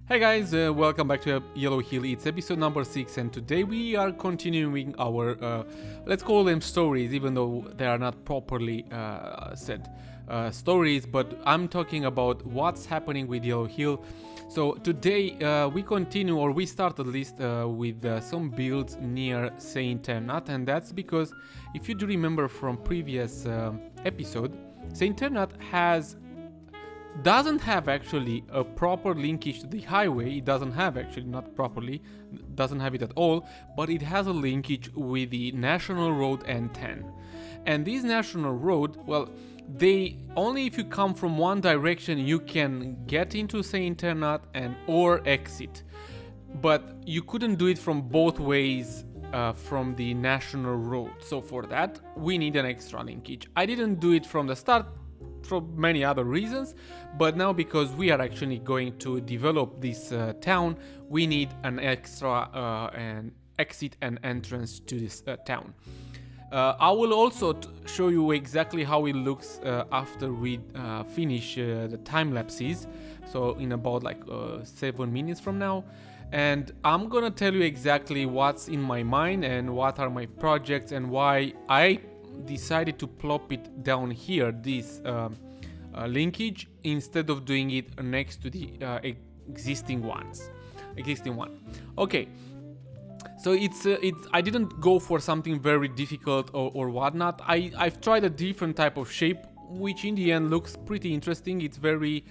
Hey guys, welcome back to 𝗏𝗘𝗦𝗡𝗙. It's episode number 6, and today we are continuing our, let's call them stories, even though they are not properly said stories, but I'm talking about what's happening with 𝗏𝗘𝗦𝗡𝗙. So today we continue, or we start at least, with some builds near 𝗓𝗓𝗏, and that's because if you do remember from previous episode, 𝗓𝗓𝗏 doesn't have actually a proper linkage to the highway. It doesn't have actually, not properly, doesn't have it at all, but it has a linkage with the National Road N10. And this National Road, well, they only if you come from one direction you can get into 𝗓𝗓𝗏 and or exit, but you couldn't do it from both ways from the National Road. So for that we need an extra linkage. I didn't do it from the start for many other reasons, but now because we are actually going to develop this town, we need an extra an exit and entrance to this town. I will also show you exactly how it looks after we finish the time lapses, so in about like 7 minutes from now, and I'm gonna tell you exactly what's in my mind and what are my projects and why I decided to plop it down here, this linkage, instead of doing it next to the existing one. Okay, so it's I didn't go for something very difficult or whatnot. I've tried a different type of shape, which in the end looks pretty interesting. It's very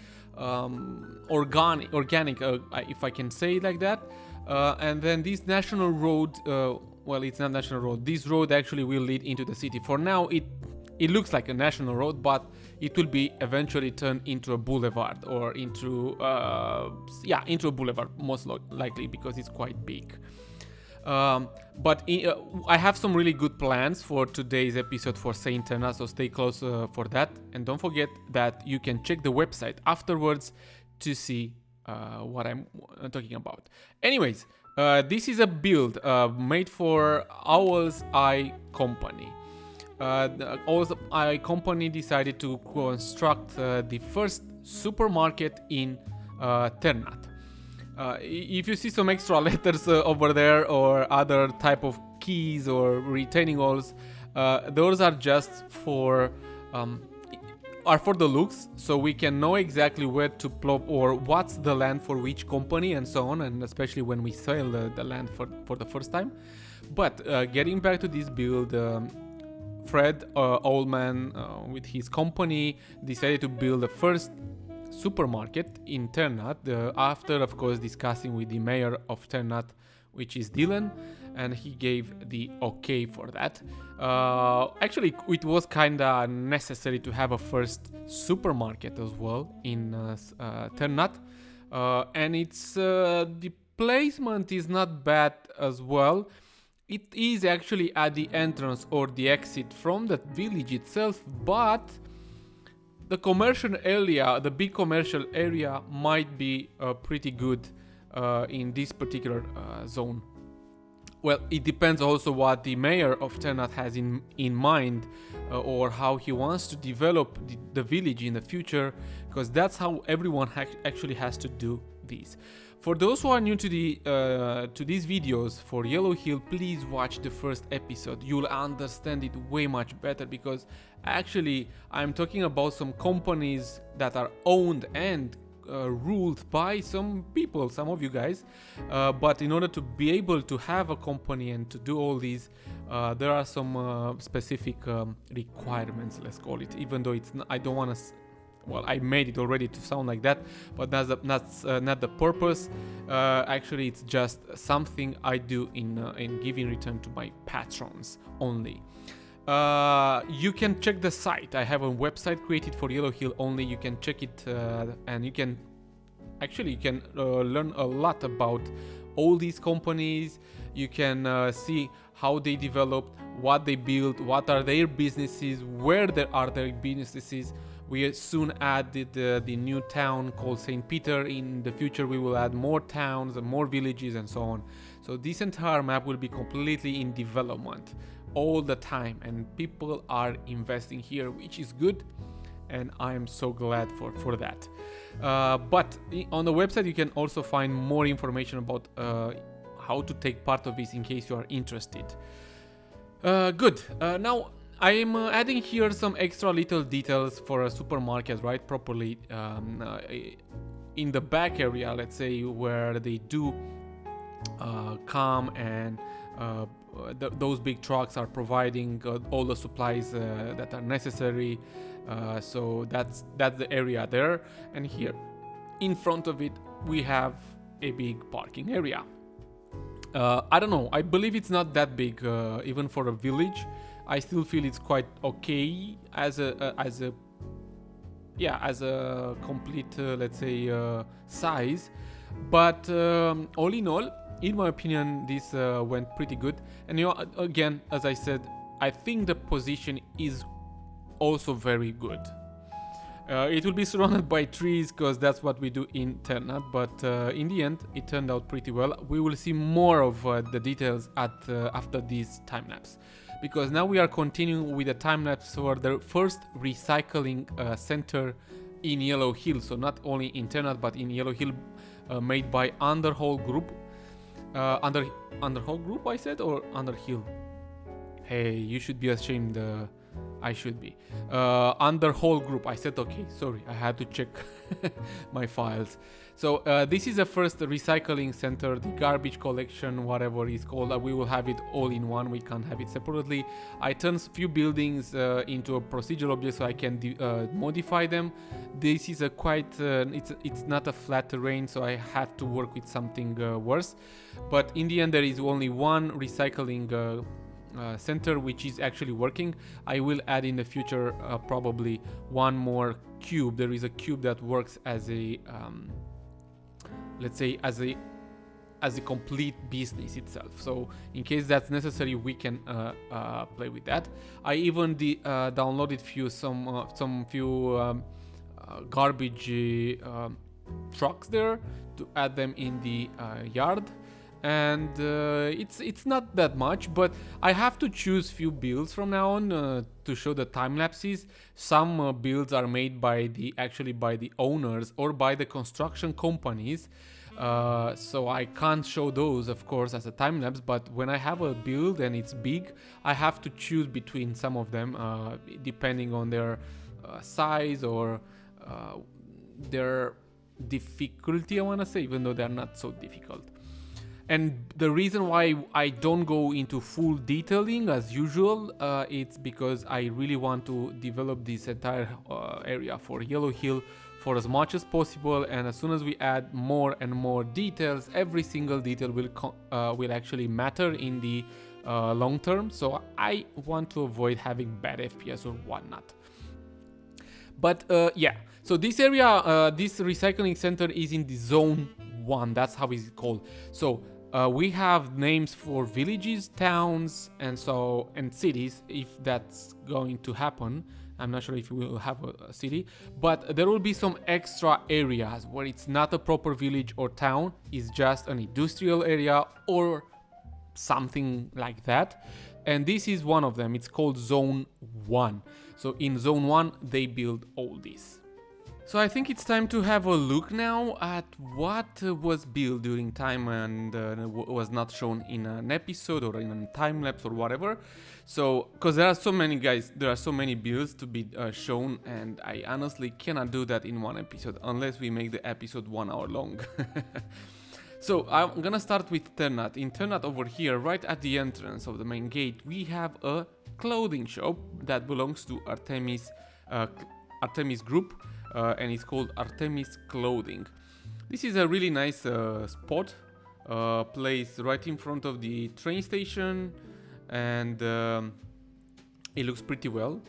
organic, if I can say it like that. And then this National Road, well, it's not National Road. This road actually will lead into the city. For now, it looks like a national road, but it will be eventually turned into a boulevard, or into into a boulevard, most likely, because it's quite big. But I have some really good plans for today's episode for 𝗓𝗓𝗏, so stay close for that. And don't forget that you can check the website afterwards to see what I'm talking about. Anyways, this is a build made for Owl's Eye Company. The Owl's Eye Company decided to construct the first supermarket in 𝗓𝗏. If you see some extra letters over there, or other type of keys or retaining walls, those are just for the looks, so we can know exactly where to plop or what's the land for which company and so on, and especially when we sell the land for the first time. But getting back to this build, Fred Oldman with his company decided to build the first supermarket in 𝗓𝗏, after of course discussing with the mayor of 𝗓𝗏, which is Dylan, and he gave the okay for that. Actually, it was kinda necessary to have a first supermarket as well in 𝗓𝗏, and it's the placement is not bad as well. It is actually at the entrance or the exit from the village itself, but the commercial area, the big commercial area, might be pretty good in this particular zone. Well, it depends also what the mayor of 𝗓𝗏 has in mind, or how he wants to develop the village in the future, because that's how everyone actually has to do this. For those who are new to these videos for 𝗏𝗘𝗦𝗡𝗙, please watch the first episode. You'll understand it way much better, because actually I'm talking about some companies that are owned and ruled by some people, some of you guys, but in order to be able to have a company and to do all these, there are some specific requirements, let's call it, even though it's not, I don't want to, well, I made it already to sound like that, but that's not the purpose. Actually, it's just something I do in giving return to my patrons only. You can check the site. I have a website created for 𝗏𝗘𝗦𝗡𝗙 only. You can check it, and you can learn a lot about all these companies. You can see how they developed, what they built, what are their businesses, where there are their businesses. We soon added the new town called St. Peter. In the future we will add more towns and more villages and so on. So this entire map will be completely in development all the time, and people are investing here, which is good. and I am so glad for that. But on the website you can also find more information about how to take part of this in case you are interested. Good. Now I am adding here some extra little details for a supermarket, right? Properly in the back area, let's say, where they do come and those big trucks are providing all the supplies that are necessary. So that's the area there, and here in front of it we have a big parking area. I don't know, I believe it's not that big, even for a village. I still feel it's quite okay as a complete let's say size, but all in all, in my opinion, this went pretty good. And again, as I said, I think the position is also very good. It will be surrounded by trees because that's what we do in Eternat, but in the end it turned out pretty well. We will see more of the details after this time lapse, because now we are continuing with the time lapse for the first recycling center in Yellow Hill. So not only in Eternat but in Yellow Hill, made by Underhall Group. Underhall Group, I said, or Underhill? Hey, you should be ashamed. I should be. Underhall Group. I said okay. Sorry, I had to check my files. So this is the first recycling center, the garbage collection, whatever it's called. We will have it all in one. We can't have it separately. I turned a few buildings into a procedural object so I can modify them. This is a quite. It's not a flat terrain, so I have to work with something worse. But in the end, there is only one recycling center which is actually working. I will add in the future probably one more cube. There is a cube that works as a let's say as a complete business itself. So in case that's necessary, we can play with that. I even downloaded some few garbage trucks there to add them in the yard. And it's not that much, but I have to choose few builds from now on to show the time lapses. Some builds are made by the owners or by the construction companies, so I can't show those, of course, as a time lapse. But when I have a build and it's big, I have to choose between some of them depending on their size or their difficulty, I want to say, even though they're not so difficult. And the reason why I don't go into full detailing as usual, it's because I really want to develop this entire area for Yellow Hill for as much as possible. And as soon as we add more and more details, every single detail will actually matter in the long term. So I want to avoid having bad FPS or whatnot. But yeah, so this area, this recycling center is in the zone 1. That's how it's called. So we have names for villages, towns, and cities, if that's going to happen. I'm not sure if we will have a city, but there will be some extra areas where it's not a proper village or town, it's just an industrial area or something like that. And this is one of them. It's called Zone 1. So in Zone 1, they build all this. So I think it's time to have a look now at what was built during time and was not shown in an episode or in a time lapse or whatever. So, because there are so many builds to be shown, and I honestly cannot do that in one episode unless we make the episode 1 hour long. So I'm gonna start with Eternat. In Eternat over here, right at the entrance of the main gate, we have a clothing shop that belongs to Artemis Group. And it's called Artemis Clothing. This is a really nice spot, placed right in front of the train station, and it looks pretty well.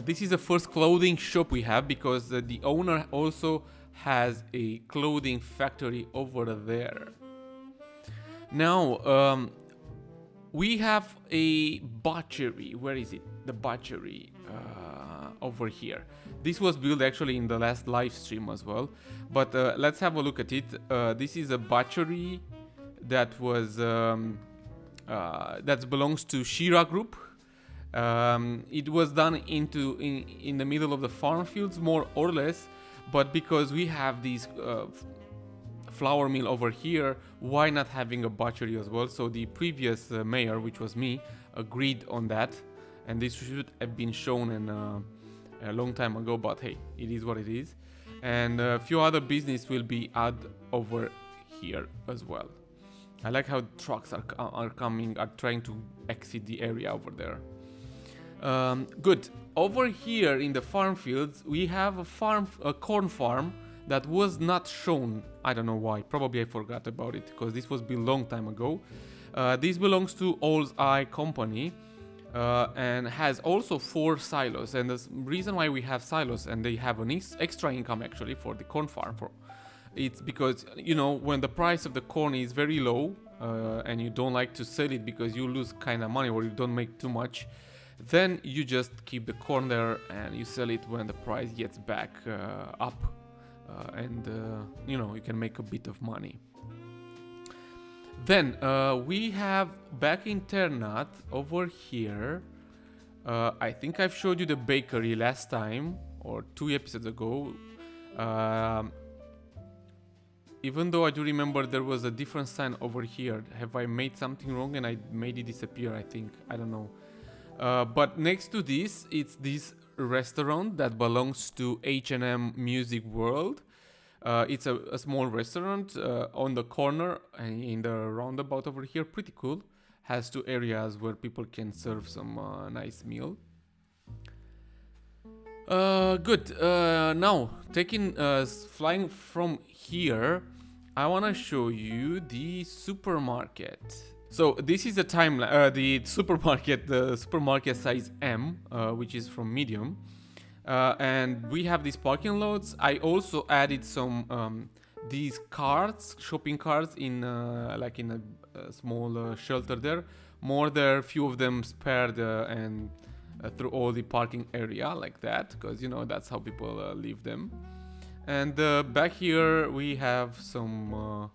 This is the first clothing shop we have because the owner also has a clothing factory over there. Now we have a butchery. Where is it? The butchery over here. This was built actually in the last live stream as well, but let's have a look at it. This is a butchery that was that belongs to Shira Group, It was done in the middle of the farm fields, more or less, but because we have these flour mill over here, why not having a butchery as well? So the previous mayor, which was me, agreed on that, and this should have been shown in a long time ago, but hey, it is what it is. And a few other business will be added over here as well. I like how trucks are trying to exit the area over there. Good. Over here in the farm fields, we have a corn farm that was not shown. I don't know why. Probably I forgot about it because this was built a long time ago. This belongs to 𝗦𝗨𝗣𝗣𝗢𝗡 company and has also 4 silos. And the reason why we have silos and they have an extra income actually for the corn farm, it's because, you know, when the price of the corn is very low and you don't like to sell it because you lose kind of money or you don't make too much, then you just keep the corn there and you sell it when the price gets back up. And you know, you can make a bit of money. Then we have back in 𝗏𝗏𝗏 over here. I think I've showed you the bakery last time or 2 episodes ago. Even though I do remember there was a different sign over here. Have I made something wrong and I made it disappear? I think, I don't know. But next to this, it's this restaurant that belongs to H&M Music World. It's a small restaurant on the corner and in the roundabout over here. Pretty cool. Has 2 areas where people can serve some nice meal. Good. Now, flying from here, I want to show you the supermarket. So this is the supermarket size M, which is from medium. And we have these parking lots. I also added some these shopping carts in like in a small shelter there. There, few of them spared and through all the parking area like that, because you know that's how people leave them. And back here we have some.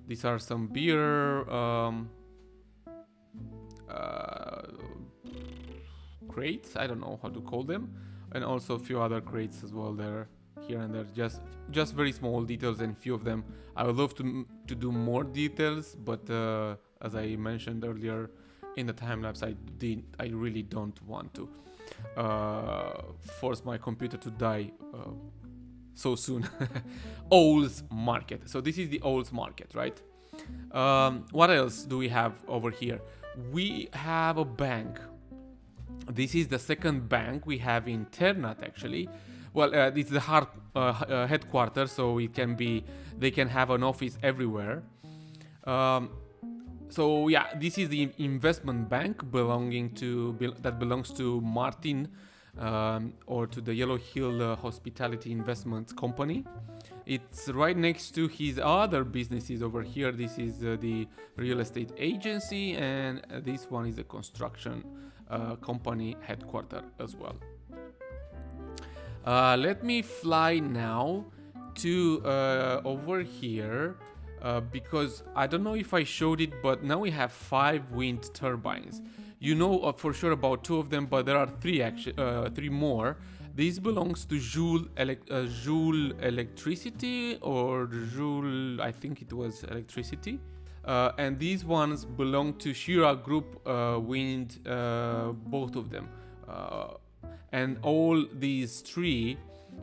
These are some beer crates. I don't know how to call them. And also a few other crates as well there, here and there. Just very small details, and few of them. I would love to do more details, but as I mentioned earlier in the time lapse, I really don't want to force my computer to die so soon. 𝗏𝗡𝗏's market. So this is the 𝗏𝗡𝗏's market, right? What else do we have over here? We have a bank. This is the second bank we have in 𝗏𝗏𝗏 actually. Well, it's the headquarters, so they can have an office everywhere. So yeah, this is the investment bank that belongs to Martin or to the Yellow Hill Hospitality Investments Company. It's right next to his other businesses over here. This is the real estate agency, and this one is the construction company headquarters as well. Let me fly now to over here because I don't know if I showed it, but now we have 5 wind turbines. You know for sure about 2 of them, but there are 3 more. This belongs to Joule Electricity or Joule, I think it was Electricity. And these ones belong to Shira Group Wind, both of them. And all these three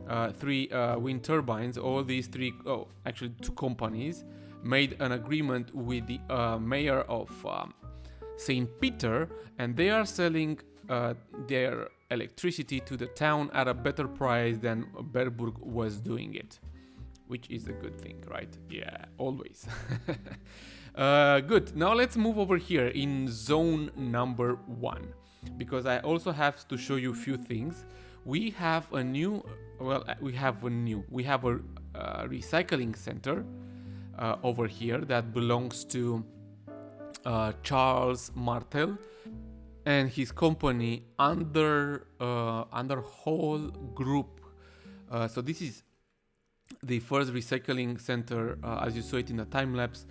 wind turbines, actually 2 companies, made an agreement with the mayor of St. Peter, and they are selling their electricity to the town at a better price than Berburg was doing it, which is a good thing, right? Yeah, always. Good. Now let's move over here in zone number 1, because I also have to show you a few things. We have a recycling center over here that belongs to Charles Martel and his company under whole group. So this is the first recycling center, as you saw it in the time lapse,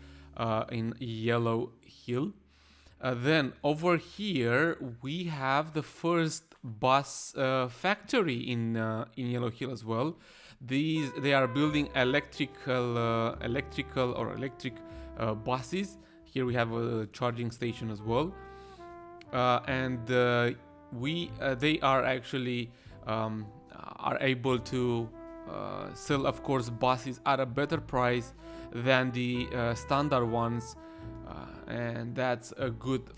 in Yellow Hill. Then over here we have the first bus factory in Yellow Hill as well. They are building electric buses. Here we have a charging station as well, and they are actually are able to sell, of course, buses at a better price than the standard ones. And that's a good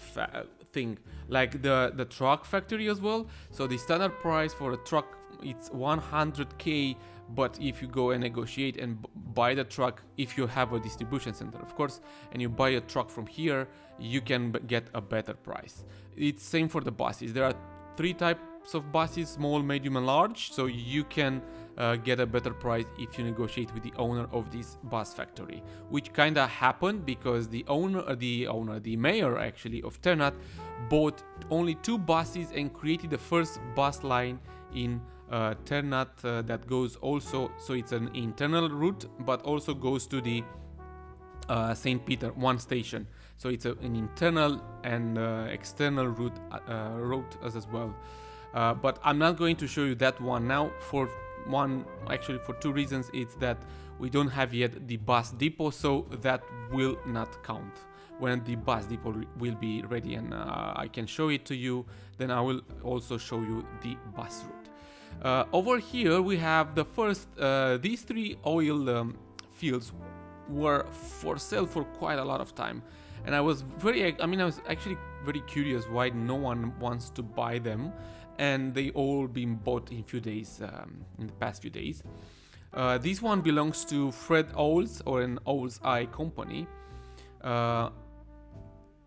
thing. Like the truck factory as well. So the standard price for a truck, it's 100k, but if you go and negotiate and buy the truck, if you have a distribution center, of course, and you buy a truck from here, you can get a better price. It's same for the buses. There are 3 types of buses: small, medium, and large. So you can get a better price if you negotiate with the owner of this bus factory, which kind of happened because the mayor actually of Ternat bought only 2 buses and created the first bus line in Ternat that goes also, so it's an internal route, but also goes to the St. Peter, 1 station. So it's an internal and external route as well. But I'm not going to show you that one now for 2 reasons. It's that we don't have yet the bus depot, so that will not count. When the bus depot will be ready and I can show it to you, then I will also show you the bus route. Over here we have the first, these 3 oil fields were for sale for quite a lot of time, and I was actually very curious why no one wants to buy them, and they all been bought in the past few days. This one belongs to Fred Owls, or an Owl's Eye company,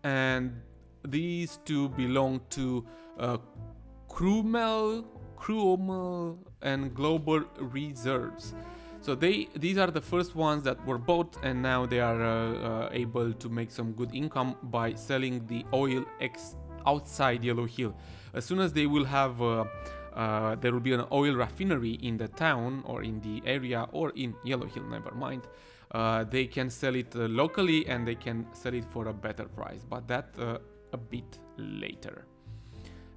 and these 2 belong to 𝗏𝗏𝗏𝗏 and Global Reserves. So these are the first ones that were bought, and now they are able to make some good income by selling the oil outside Yellow Hill. As soon as they will have, there will be an oil refinery in the town or in the area or in Yellow Hill, never mind. They can sell it locally and they can sell it for a better price, but that a bit later.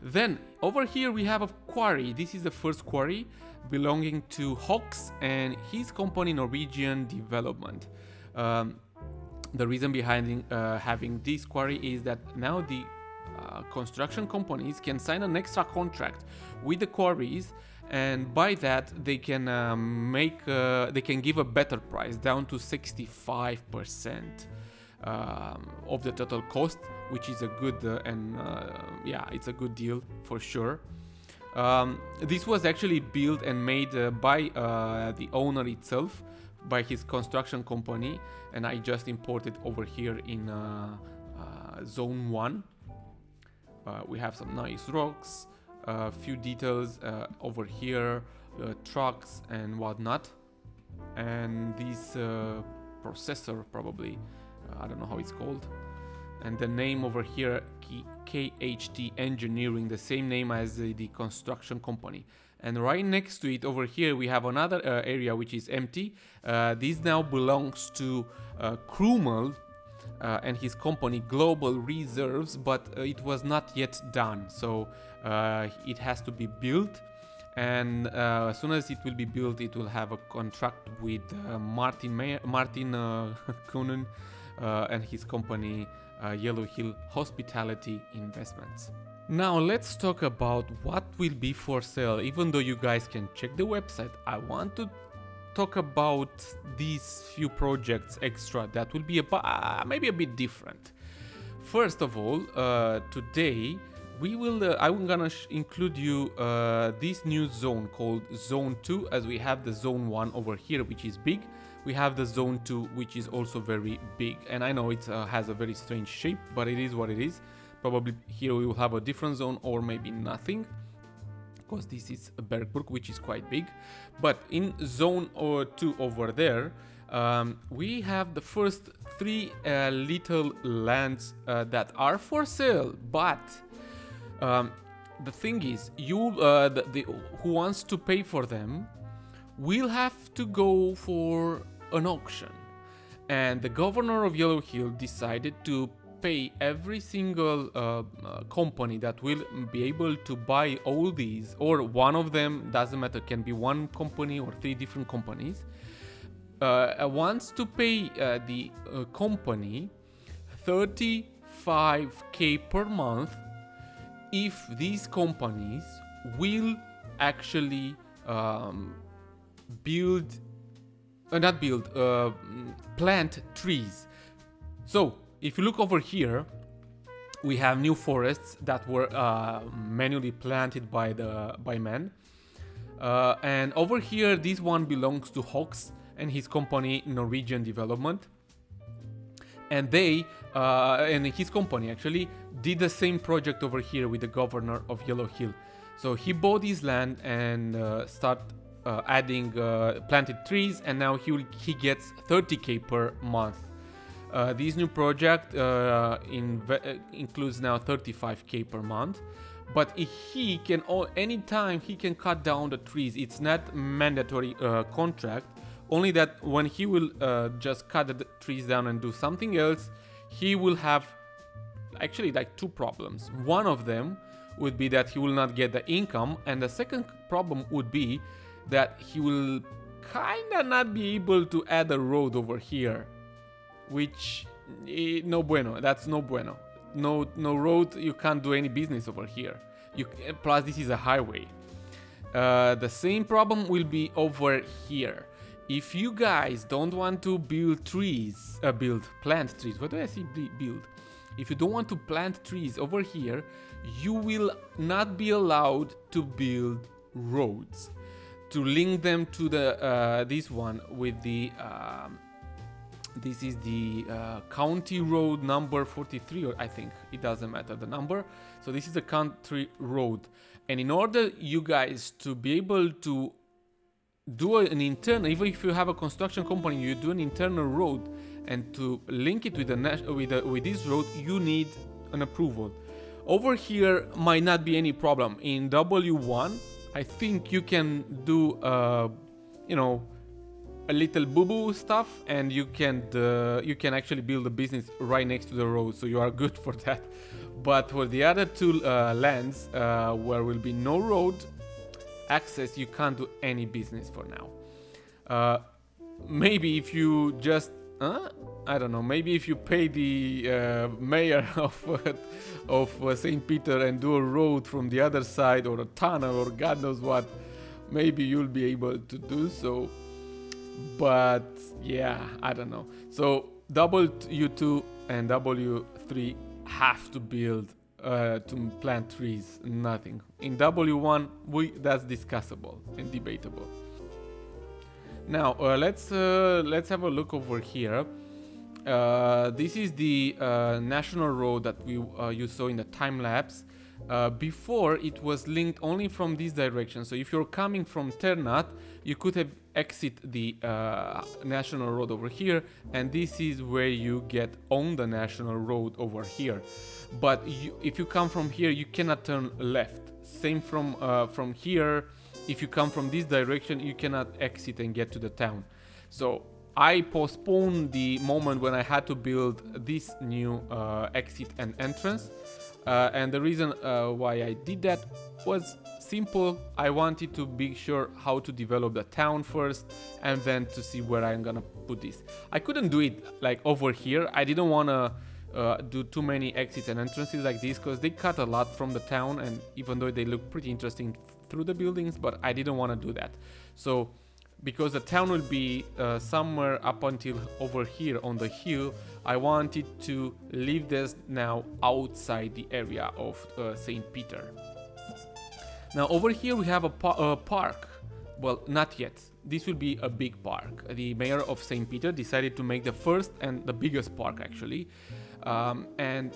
Then over here we have a quarry. This is the first quarry belonging to Hawks and his company Norwegian Development. The reason behind having this quarry is that now the construction companies can sign an extra contract with the quarries, and by that they can they can give a better price, down to 65% of the total cost, which is a good it's a good deal for sure. This was actually built and made by the owner itself, by his construction company, and I just imported over here in zone 1. We have some nice rocks, a few details over here, trucks and whatnot, and this processor, probably, I don't know how it's called, and the name over here, KHT Engineering, the same name as the construction company. And right next to it over here we have another area which is empty. This now belongs to 𝗏𝗏𝗏𝗏 and his company Global Reserves, but it was not yet done, so it has to be built, and as soon as it will be built, it will have a contract with Martin Kuhnen and his company Yellow Hill Hospitality Investments. Now let's talk about what will be for sale. Even though you guys can check the website, I want to talk about these few projects extra that will be maybe a bit different. First of all, today we will I'm gonna include you this new zone called Zone 2, as we have the Zone 1 over here, which is big. We have the Zone 2, which is also very big, and I know it has a very strange shape, but it is what it is. Probably here we will have a different zone, or maybe nothing, because this is a Bergburg, which is quite big. But in Zone 2 over there, we have the first 3 little lands that are for sale, but the thing is, who wants to pay for them will have to go for an auction. And the governor of Yellow Hill decided to pay every single company that will be able to buy all these, or one of them, doesn't matter, can be one company or 3 different companies, wants to pay the company 35k per month if these companies will actually plant trees. So if you look over here, we have new forests that were manually planted by man, and over here this one belongs to Hawks and his company Norwegian Development, and they and his company actually did the same project over here with the governor of Yellow Hill. So he bought his land and start adding planted trees, and now he gets 30k per month. This new project includes now 35k per month, but he can anytime he can cut down the trees. It's not mandatory contract, only that when he will just cut the trees down and do something else, he will have actually like 2 problems. One of them would be that he will not get the income, and the second problem would be that he will kinda not be able to add a road over here, which no bueno. That's no bueno. No road, you can't do any business over here. Plus this is a highway. The same problem will be over here. If you guys don't want to plant trees, what do I say build? If you don't want to plant trees over here, you will not be allowed to build roads to link them to the this one with the this is the county road number 43, or I think it doesn't matter the number. So this is the country road, and in order you guys to be able to do an internal, even if you have a construction company, you do an internal road, and to link it with with this road, you need an approval. Over here might not be any problem. In W1, I think you can do you know, a little boo-boo stuff, and you can actually build a business right next to the road, so you are good for that. But for the other 2 lands where will be no road access, you can't do any business for now. Maybe if you just I don't know, maybe if you pay the mayor of St. Peter and do a road from the other side, or a tunnel, or God knows what, maybe you'll be able to do so. But yeah, I don't know. So W2 and W3 have to build to plant trees. Nothing in W1. That's discussable and debatable. Now let's have a look over here. This is the national road that you saw in the time lapse. Before it was linked only from this direction. So if you're coming from Ternat, you could have exit the national road over here, and this is where you get on the national road over here. But if you come from here, you cannot turn left. Same from here. If you come from this direction, you cannot exit and get to the town. So I postponed the moment when I had to build this new exit and entrance. And the reason why I did that was simple. I wanted to be sure how to develop the town first, and then to see where I'm gonna put this. I couldn't do it like over here. I didn't want to do too many exits and entrances like this, because they cut a lot from the town, and even though they look pretty interesting through the buildings, but I didn't want to do that. So because the town will be somewhere up until over here on the hill, I wanted to leave this now outside the area of St. Peter. Now over here we have a park. Well, not yet. This will be a big park. The mayor of St. Peter decided to make the first and the biggest park actually. And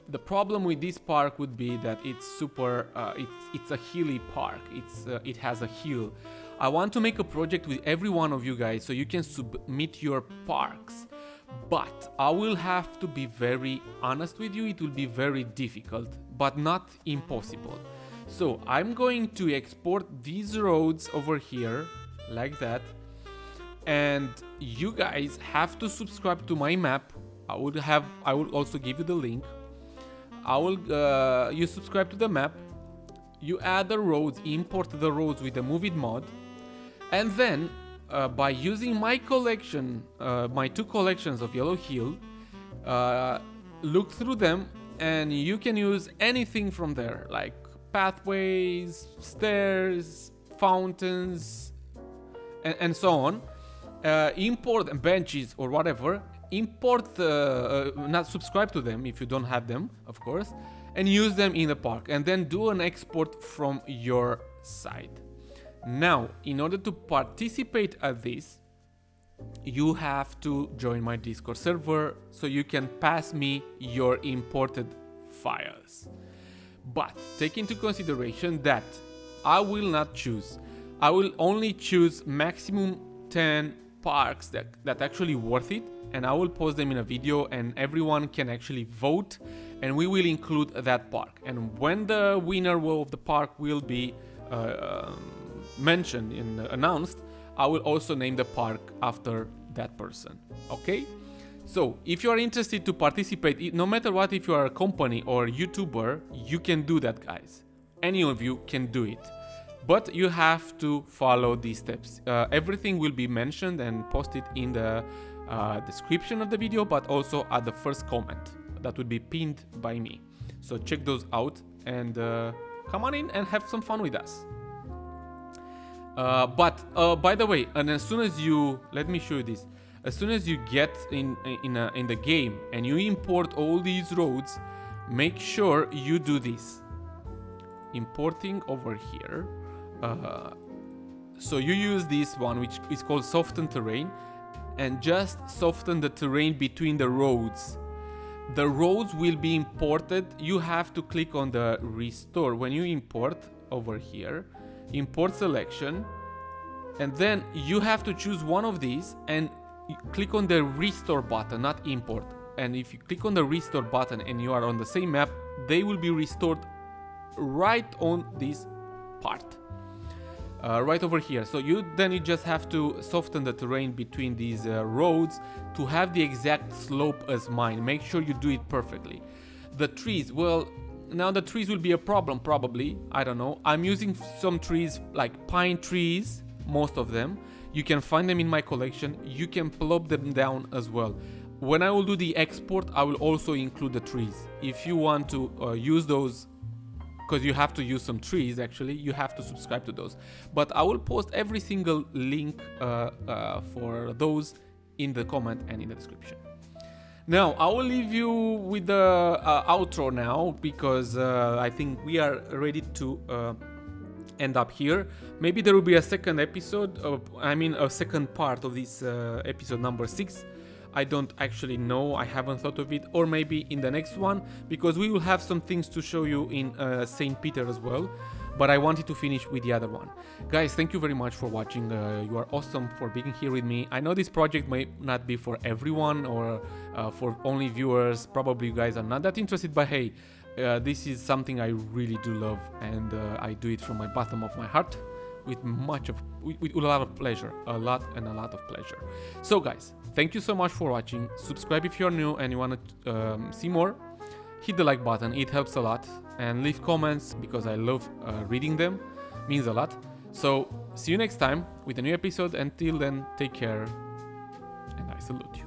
the problem with this park would be that it's super, it's a hilly park. It has a hill. I want to make a project with every one of you guys so you can submit your parks. But I will have to be very honest with you, it will be very difficult, but not impossible. So I'm going to export these roads over here, like that. And you guys have to subscribe to my map I will also give you the link. You subscribe to the map, you add the roads, import the roads with the movie mod, and then by using my collection, my 2 collections of Yellow Hill, look through them, and you can use anything from there, like pathways, stairs, fountains, and so on. Import benches or whatever. Import, not subscribe to them if you don't have them, of course, and use them in the park, and then do an export from your side. Now, in order to participate at this, you have to join my Discord server so you can pass me your imported files. But take into consideration that I will not choose. I will only choose maximum 10 parks that actually worth it, and I will post them in a video, and everyone can actually vote, and we will include that park. And when the winner of the park will be mentioned and announced, I will also name the park after that person. Okay? So if you are interested to participate, no matter what, if you are a company or YouTuber, you can do that, guys. Any of you can do it. But you have to follow these steps. Everything will be mentioned and posted in the description of the video, but also at the first comment that would be pinned by me. So check those out and come on in and have some fun with us. By the way, and as soon as you, let me show you this. As soon as you get in the game and you import all these roads, make sure you do this. Importing over here. So you use this one, which is called soften terrain, and just soften the terrain between the roads. The roads will be imported. You have to click on the restore. When you import over here, import selection, and then you have to choose one of these and click on the restore button, not import. And if you click on the restore button and you are on the same map, they will be restored right on this part. Right over here. So you just have to soften the terrain between these roads to have the exact slope as mine. Make sure you do it perfectly. The trees, well, now the trees will be a problem probably. I don't know. I'm using some trees like pine trees, most of them. You can find them in my collection. You can plop them down as well. When I will do the export, I will also include the trees. If you want to use those, because you have to use some trees actually, you have to subscribe to those. But I will post every single link for those in the comment and in the description. Now, I will leave you with the outro now, because I think we are ready to end up here. Maybe there will be a second episode, a second part of this episode number 6. I don't actually know, I haven't thought of it, or maybe in the next one, because we will have some things to show you in St. Peter as well, but I wanted to finish with the other one. Guys, thank you very much for watching. You are awesome for being here with me. I know this project may not be for everyone or for only viewers. Probably you guys are not that interested, but hey, this is something I really do love, and I do it from my bottom of my heart with a lot of pleasure, a lot of pleasure. So guys, thank you so much for watching. Subscribe if you're new and you want to see more. Hit the like button, it helps a lot, and leave comments because I love reading them, means a lot. So see you next time with a new episode. Until then, take care, and I salute you.